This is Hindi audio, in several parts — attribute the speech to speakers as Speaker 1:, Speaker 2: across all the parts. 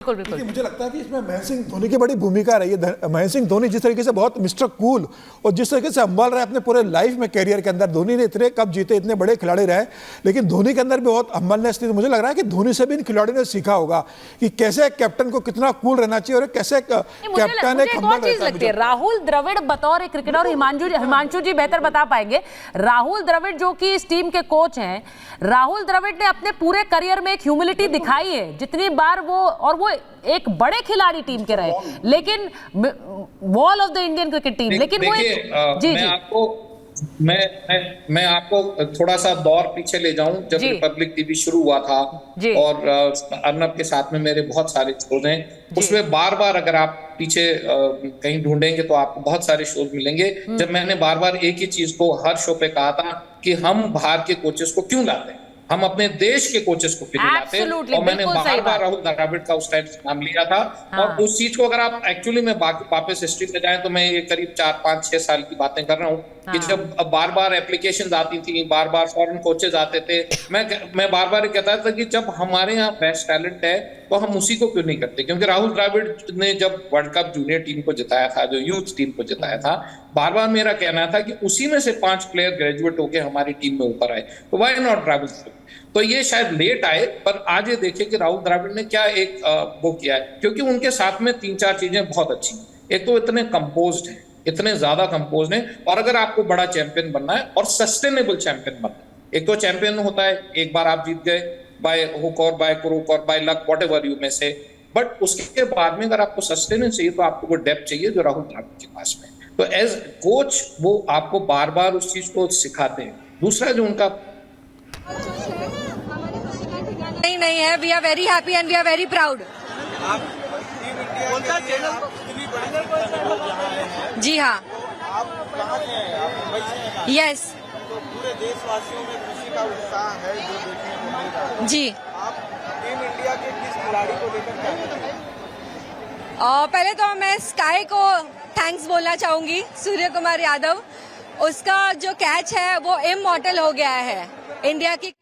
Speaker 1: बिल्कुल बिल्कुल।
Speaker 2: मुझे लगता है कि इसमें महेंद्र सिंह धोनी की बड़ी भूमिका रही है। महेंद्र सिंह धोनी जिस तरीके से बहुत मिस्टर कूल और जिस तरीके से संभाल रहे अपने पूरे लाइफ में, कैरियर के अंदर, धोनी ने इतने कप जीते, इतने बड़े खिलाड़ी रहे, लेकिन धोनी के अंदर भी बहुत हम्बलनेस थी। तो मुझे लग रहा है कि धोनी से भी इन खिलाड़ियों ने सीखा होगा कि कैसे कैप्टन को कितना कूल रहना चाहिए और कैसे कैप्टन एक हम्बल रहता है।
Speaker 1: राहुल द्रविड़ बतौर एक क्रिकेटर, हिमांशु जी बेहतर बता पाएंगे, राहुल द्रविड़ जो कि इस टीम के कोच हैं, राहुल द्रविड़ ने अपने पूरे करियर में एक ह्यूमिलिटी दिखाई है। जितनी बार वो एक बड़े खिलाड़ी टीम के रहे, लेकिन wall of the Indian cricket team, लेकिन वो
Speaker 3: मैं आपको थोड़ा सा दौर पीछे ले जाऊं, जब रिपब्लिक टीवी शुरू हुआ था और अर्नब के साथ में मेरे बहुत सारे शोज हैं, उसमें बार बार अगर आप पीछे कहीं ढूंढेंगे तो आपको बहुत सारे शोज मिलेंगे जब मैंने बार बार एक ही चीज को हर शो पे कहा था कि हम बाहर के कोचेस को क्यों लाते हैं, हम अपने देश के कोचेस को क्यों लाते हैं। और मैंने बार बार राहुल द्रविड़ का उस टाइम नाम लिया था। और उस चीज को अगर आप एक्चुअली में वापस हिस्ट्री में जाएं तो मैं ये करीब 4, 5, 6 साल की बातें कर रहा हूँ कि जब बार बार एप्लीकेशंस आती थी, बार बार फॉरेन कोचेस आते थे, मैं बार बार कहता था कि जब हमारे यहाँ बेस्ट टैलेंट है तो हम उसी को क्यों नहीं करते। क्योंकि राहुल द्रविड़ ने जब वर्ल्ड कप जूनियर टीम को जिताया था, जो यूथ टीम को जिताया था, बार बार मेरा कहना था कि उसी में से 5 प्लेयर ग्रेजुएट होकर हमारी टीम में ऊपर आए, तो व्हाई नॉट राहुल द्रविड़। तो ये शायद लेट आए, पर आज ये देखिए कि राहुल द्रविड़ ने क्या एक वो किया है, क्योंकि उनके साथ में 3-4 चीजें बहुत अच्छी हैं। एक तो इतने कंपोज्ड हैं, इतने ज्यादा कंपोज्ड हैं, और अगर आपको बड़ा चैंपियन बनना है और सस्टेनेबल चैंपियन बनना है, एक तो चैंपियन होता है, एक बार आप जीत गए बाय हुक और बाय क्रूक और बाय लक, व्हाटएवर यू में से, बट उसके बाद में अगर आपको सस्टेनेंस चाहिए तो आपको वो डेप्थ चाहिए जो राहुल द्रविड़ के पास में। तो एज कोच वो आपको बार बार उस चीज को सिखाते हैं। दूसरा जो उनका
Speaker 4: नहीं है, we are very happy and we are very proud. जी हाँ, यस,
Speaker 5: पूरे देशवासियों में खुशी का उत्साह है जो देखने को मिल रहा है।
Speaker 4: जी,
Speaker 5: आप टीम इंडिया के किस खिलाड़ी को लेकर क्या कहेंगे?
Speaker 4: पहले तो मैं स्काई को थैंक्स बोलना चाहूंगी, सूर्य कुमार यादव। उसका जो कैच है वो इमॉर्टल हो गया है इंडिया की।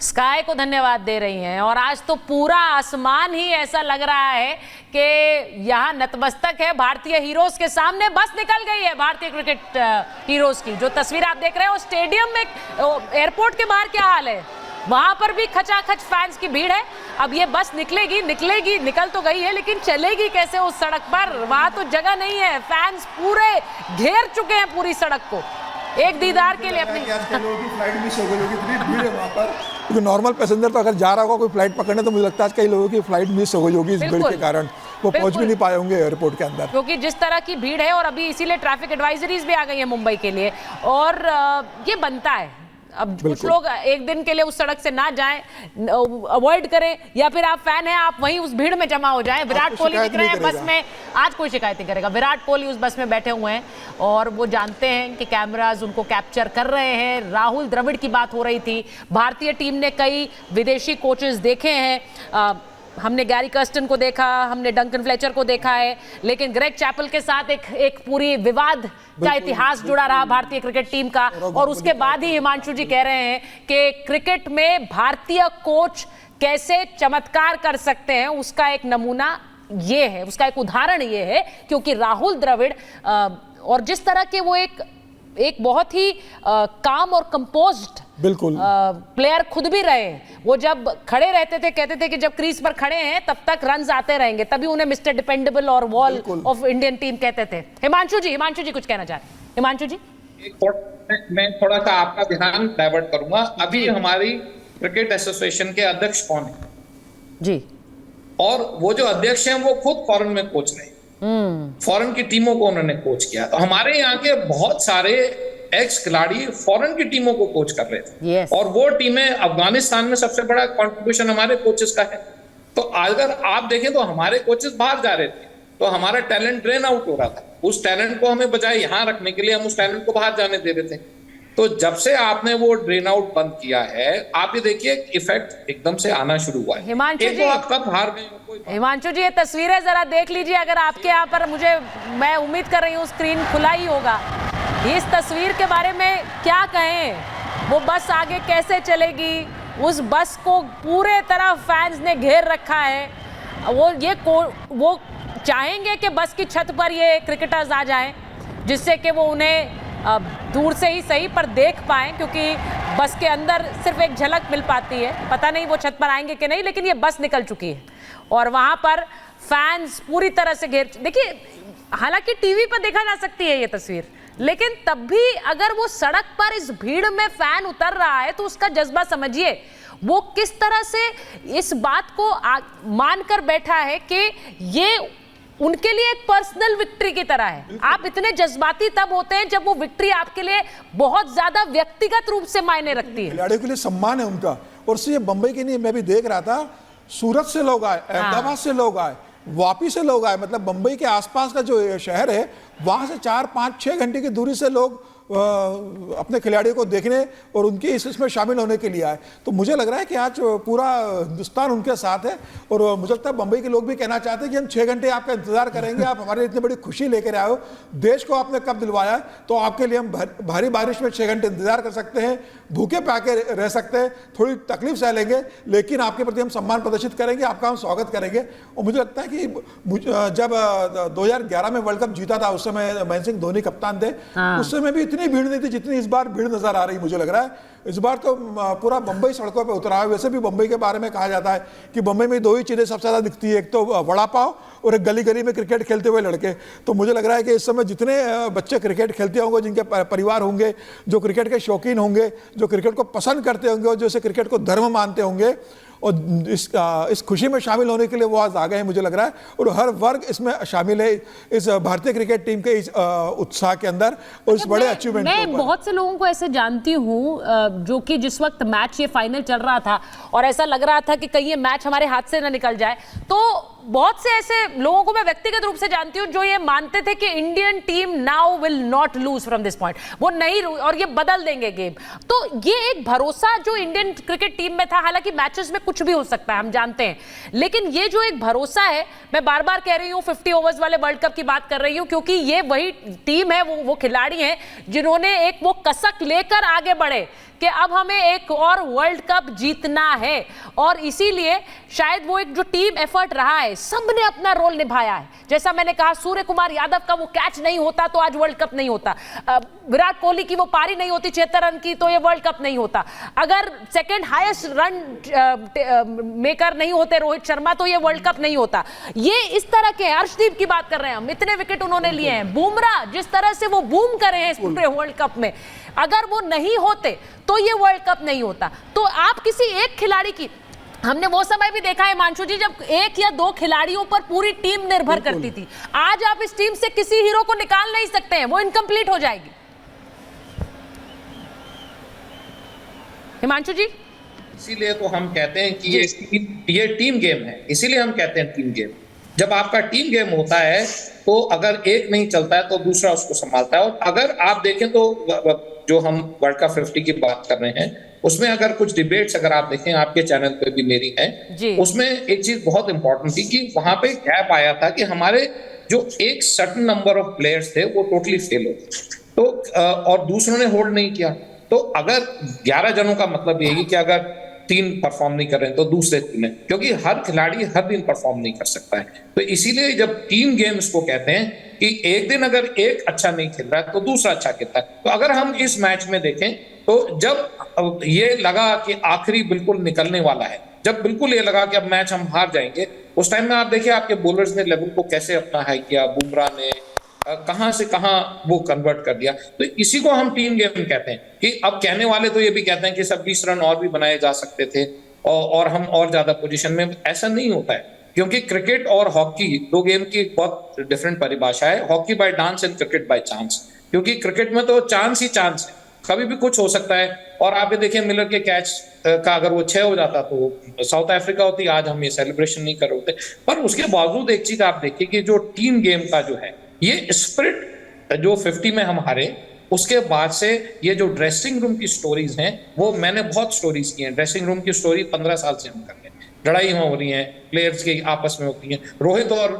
Speaker 1: स्काई को धन्यवाद दे रही हैं। और आज तो पूरा आसमान ही ऐसा लग रहा है कि यहाँ नतमस्तक है भारतीय हीरोज के सामने। बस निकल गई है भारतीय क्रिकेट हीरोज की। जो तस्वीर आप देख रहे हैं वो स्टेडियम में, एयरपोर्ट के बाहर क्या हाल है, वहां पर भी खचाखच फैंस की भीड़ है। अब ये बस निकलेगी, निकल तो गई है, लेकिन चलेगी कैसे उस सड़क पर? वहां तो जगह नहीं है, फैंस पूरे घेर चुके हैं पूरी सड़क को एक दीदार के लिए। अपनी
Speaker 2: फ्लाइट मिस हो गई होगी, इतनी भीड़ है वहां पर, क्योंकि नॉर्मल पैसेंजर तो अगर जा रहा होगा कोई फ्लाइट पकड़ने तो मुझे लगता है कई लोगों की फ्लाइट मिस हो गई होगी इस भीड़ के कारण, वो पहुंच भी नहीं पाए होंगे एयरपोर्ट के अंदर,
Speaker 1: क्योंकि जिस तरह की भीड़ है। और अभी इसीलिए ट्रैफिक एडवाइजरीज भी आ गई है मुंबई के लिए। और ये बनता है, अब कुछ लोग एक दिन के लिए उस सड़क से ना जाएं, अवॉइड करें, या फिर आप फैन हैं आप वहीं उस भीड़ में जमा हो जाएं। विराट कोहली दिख रहे हैं बस में, आज कोई शिकायत नहीं करेगा। विराट कोहली उस बस में बैठे हुए हैं और वो जानते हैं कि कैमराज उनको कैप्चर कर रहे हैं। राहुल द्रविड़ की बात हो रही थी। भारतीय टीम ने कई विदेशी कोचेस देखे हैं, हमने गैरी कर्स्टन को देखा, हमने डंकन फ्लेचर को देखा है, लेकिन ग्रेग चैपल के साथ एक पूरी विवाद का इतिहास जुड़ा रहा भारतीय क्रिकेट टीम का। और उसके बाद ही हिमांशु जी कह रहे हैं कि क्रिकेट में भारतीय कोच कैसे चमत्कार कर सकते हैं, उसका एक नमूना ये है, उसका एक उदाहरण ये है। क्योंकि राहुल द्रविड़ और जिस तरह के वो एक बहुत ही काम और कंपोज्ड
Speaker 2: बिल्कुल
Speaker 1: प्लेयर खुद भी रहे। वो जब खड़े रहते थे कहते थे कि जब क्रीज पर खड़े हैं तब तक रन्स आते रहेंगे, तभी उन्हें मिस्टर डिपेंडेबल और वॉल ऑफ इंडियन टीम कहते थे। हिमांशु जी कुछ कहना चाह रहे हैं? हिमांशु जी,
Speaker 3: मैं थोड़ा सा आपका ध्यान डाइवर्ट करूंगा। अभी हमारी क्रिकेट एसोसिएशन के अध्यक्ष कौन है
Speaker 1: जी,
Speaker 3: और वो जो अध्यक्ष हैं वो खुद फॉरेन में कोच रहे, फॉरेन की टीमों को उन्होंने कोच किया। तो हमारे यहाँ के बहुत सारे एक्स खिलाड़ी फॉरेन की टीमों को कोच कर रहे थे। और वो टीमें, अफगानिस्तान में सबसे बड़ा कंट्रीब्यूशन हमारे कोचेस का है। तो अगर आप देखें तो हमारे कोचेस बाहर जा रहे थे, तो हमारा टैलेंट ड्रेन आउट हो रहा था। उस टैलेंट को हमें बजाय यहाँ रखने के लिए हम उस टैलेंट को बाहर जाने दे रहे थे। तो जब से आपने वो ड्रेन आउट बंद किया है, आप ये देखिए इफेक्ट एकदम से आना शुरू हुआ है।
Speaker 1: हिमांशु जी,
Speaker 3: आप कब हार गए?
Speaker 1: हिमांशु जी, ये तस्वीरें जरा देख लीजिए अगर आपके यहाँ पर। मैं उम्मीद कर रही हूँ स्क्रीन खुला ही होगा। इस तस्वीर के बारे में क्या कहें? वो बस आगे कैसे चलेगी? उस बस को पूरे तरह फैंस ने घेर रखा है। वो चाहेंगे कि बस की छत पर ये क्रिकेटर्स आ जाएं, जिससे कि वो उन्हें दूर से ही सही पर देख पाएं, क्योंकि बस के अंदर सिर्फ एक झलक मिल पाती है। पता नहीं वो छत पर आएंगे कि नहीं, लेकिन ये बस निकल चुकी है और वहां पर फैंस पूरी तरह से घेर। देखिए, हालांकि टीवी पर देखा जा सकती है ये तस्वीर, लेकिन तब भी अगर वो सड़क पर इस भीड़ में फैन उतर रहा है तो उसका जज्बा समझिए, वो किस तरह से इस बात को मानकर बैठा है कि ये उनके लिए एक पर्सनल विक्ट्री की तरह है। आप इतने जज्बाती तब होते हैं जब वो विक्ट्री आपके लिए बहुत ज्यादा व्यक्तिगत रूप से मायने रखती है।
Speaker 2: खिलाड़ियों के लिए सम्मान है उनका। और सिर्फ बंबई के नहीं, मैं भी देख रहा था, सूरत से लोग आए, अहमदाबाद से लोग आए, वापी से लोग आए। मतलब बंबई के आसपास का जो शहर है वहां से 4, 5, 6 घंटे की दूरी से लोग अपने खिलाड़ियों को देखने और उनके इसमें शामिल होने के लिए आए। तो मुझे लग रहा है कि आज पूरा हिंदुस्तान उनके साथ है। और मुझे लगता है बंबई के लोग भी कहना चाहते हैं कि हम 6 घंटे आपका इंतजार करेंगे, आप हमारे इतनी बड़ी खुशी लेकर आए हो, देश को आपने कब दिलवाया है, तो आपके लिए हम भारी बारिश में 6 घंटे इंतजार कर सकते हैं, भूखे प्याके रह सकते हैं, थोड़ी तकलीफ सह लेंगे, लेकिन आपके प्रति हम सम्मान प्रदर्शित करेंगे, आपका हम स्वागत करेंगे। और मुझे लगता है कि जब 2011 में वर्ल्ड कप जीता था, उस समय महेंद्र सिंह धोनी कप्तान थे, उस समय भी इतनी भीड़ नहीं थी जितनी इस बार भीड़ नजर आ रही। मुझे लग रहा है इस बार तो पूरा बंबई सड़कों पे उतरा है। वैसे भी बंबई के बारे में कहा जाता है कि बंबई में 2 ही चीजें सबसे ज्यादा दिखती है, एक तो वड़ा पाव और एक गली गली में क्रिकेट खेलते हुए लड़के। तो मुझे लग रहा है कि इस समय जितने बच्चे क्रिकेट खेलते होंगे, जिनके परिवार होंगे, जो क्रिकेट के शौकीन होंगे, जो क्रिकेट को पसंद करते होंगे और जैसे क्रिकेट को धर्म मानते होंगे, और इस खुशी में शामिल होने के लिए वो आज आ गए हैं मुझे लग रहा है। और हर वर्ग इसमें शामिल है इस भारतीय क्रिकेट टीम के इस उत्साह के अंदर और इस बड़े अचीवमेंट।
Speaker 1: मैं बहुत से लोगों को ऐसे जानती हूं जो कि जिस वक्त मैच ये फाइनल चल रहा था और ऐसा लग रहा था कि कहीं ये मैच हमारे हाथ से ना निकल जाए, तो बहुत से ऐसे लोगों को मैं व्यक्तिगत रूप से जानती हूं जो ये मानते थे कि Indian team now will not lose from this point, वो नहीं और ये बदल देंगे गेम। तो ये एक भरोसा जो इंडियन क्रिकेट टीम में था, हालांकि मैचेस में कुछ भी हो सकता है हम जानते हैं, लेकिन ये जो एक भरोसा है, मैं बार बार कह रही हूं 50 ओवर्स वाले वर्ल्ड कप की बात कर रही हूं, क्योंकि ये वही टीम है, वो खिलाड़ी हैं जिन्होंने एक वो कसक लेकर आगे बढ़े कि अब हमें एक और वर्ल्ड कप जीतना है। और इसीलिए शायद वो एक जो टीम एफर्ट रहा है, सबने अपना रोल निभाया है। जैसा मैंने कहा, सूर्य कुमार यादव का वो कैच नहीं होता तो आज वर्ल्ड कप नहीं होता, विराट कोहली की वो पारी नहीं होती 76 रन की तो ये वर्ल्ड कप नहीं होता, अगर सेकंड हाईएस्ट रन मेकर नहीं होते रोहित शर्मा तो ये वर्ल्ड कप नहीं होता। ये इस तरह के, अर्शदीप की बात कर रहे हैं हम, इतने विकेट उन्होंने लिए हैं, बुमराह जिस तरह से वो बूम करे हैं इस पूरे वर्ल्ड कप में, अगर वो नहीं होते तो ये वर्ल्ड कप नहीं होता। तो आप किसी एक खिलाड़ी की, हमने वो समय भी देखा है हिमांशु जी जब 1 या 2 खिलाड़ियों पर पूरी टीम निर्भर करती थी। आज आप इस टीम से किसी हीरो को निकाल नहीं सकते हैं, वो इनकम्प्लीट हो जाएगी। हिमांशु जी,
Speaker 3: इसीलिए तो हम कहते हैं कि ये टीम गेम है, इसीलिए हम कहते हैं टीम गेम। जब आपका टीम गेम होता है तो अगर एक नहीं चलता है तो दूसरा उसको संभालता है। और अगर आप देखें तो जो हम वर्ल्ड कप 50 की बात कर रहे हैं, उसमें अगर कुछ डिबेट्स अगर आप देखें, आपके चैनल पे भी मेरी है, उसमें एक चीज बहुत इंपॉर्टेंट थी कि वहां पे गैप आया था कि हमारे जो एक सर्टेन नंबर ऑफ प्लेयर्स थे वो टोटली फेल हो गए, तो और दूसरों ने होल्ड नहीं किया। तो अगर 11 जनों का मतलब यही कि अगर 3 परफॉर्म नहीं कर रहे हैं तो दूसरे 3 है, क्योंकि हर खिलाड़ी हर दिन परफॉर्म नहीं कर सकता है। तो इसीलिए जब टीम गेम्स को कहते हैं कि एक दिन अगर एक अच्छा नहीं खेल रहा है तो दूसरा अच्छा खेलता है। तो अगर हम इस मैच में देखें तो जब ये लगा कि आखिरी बिल्कुल निकलने वाला है, जब बिल्कुल ये लगा कि अब मैच हम हार जाएंगे, उस टाइम में आप देखिए आपके बॉलर्स ने लेवल को कैसे अपना हाई किया, बुमराह ने कहां से कहां वो कन्वर्ट कर दिया। तो इसी को हम टीम गेम कहते हैं। कि अब कहने वाले तो ये भी कहते हैं कि सब 20 रन और भी बनाए जा सकते थे और हम और ज्यादा पोजीशन में, ऐसा नहीं होता है, क्योंकि क्रिकेट और हॉकी 2 गेम की बहुत डिफरेंट परिभाषा है। Hockey by dance and cricket by chance, क्योंकि क्रिकेट में तो चांस ही चांस है, कभी भी कुछ हो सकता है। और आप ये देखिए मिलर के कैच का अगर वो 6 हो जाता तो साउथ अफ्रीका होती, आज हम ये सेलिब्रेशन नहीं कर रहे होते। पर उसके बावजूद एक चीज आप देखिए कि जो टीम गेम का जो है ये स्पिरिट जो 50 में हम हारे, उसके बाद से ये जो ड्रेसिंग रूम की स्टोरीज हैं, वो मैंने बहुत स्टोरीज की हैं। ड्रेसिंग रूम की स्टोरी 15 साल से हम कर रहे हैं, लड़ाई हो रही हैं, प्लेयर्स की आपस में होती हैं। रोहित और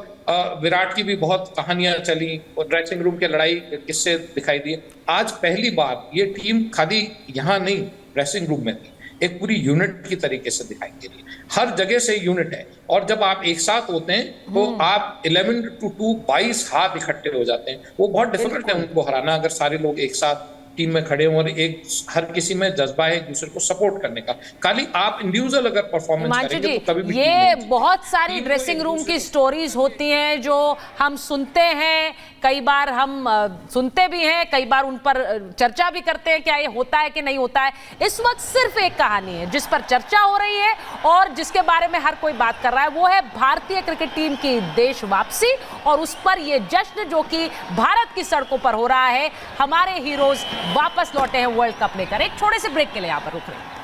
Speaker 3: विराट की भी बहुत कहानियां चली और ड्रेसिंग रूम के लड़ाई किस्से दिखाई दिए। आज पहली बार ये टीम खाली यहाँ नहीं ड्रेसिंग रूम में थी, एक पूरी यूनिट की तरीके से दिखाई दे रही है। हर जगह से यूनिट है, और जब आप एक साथ होते हैं तो आप 11 to 2 22 हाथ इकट्ठे हो जाते हैं। वो बहुत डिफिकल्ट है उनको हराना, अगर सारे लोग एक साथ टीम में खड़े हों और एक हर किसी में जज्बा है एक दूसरे को सपोर्ट करने का। खाली आप इंडिविजुअल अगर परफॉर्मेंस करेंगे तो कभी भी
Speaker 1: ये बहुत सारी ड्रेसिंग रूम की स्टोरीज होती हैं जो हम सुनते हैं, कई बार हम सुनते भी हैं, कई बार उन पर चर्चा भी करते हैं क्या ये होता है कि नहीं होता है। इस वक्त सिर्फ एक कहानी है जिस पर चर्चा हो रही है और जिसके बारे में हर कोई बात कर रहा है, वो है भारतीय क्रिकेट टीम की देश वापसी और उस पर ये जश्न जो कि भारत की सड़कों पर हो रहा है। हमारे हीरोज वापस लौटे हैं वर्ल्ड कप लेकर। एक छोटे से ब्रेक के लिए यहाँ पर रुक रहे हैं।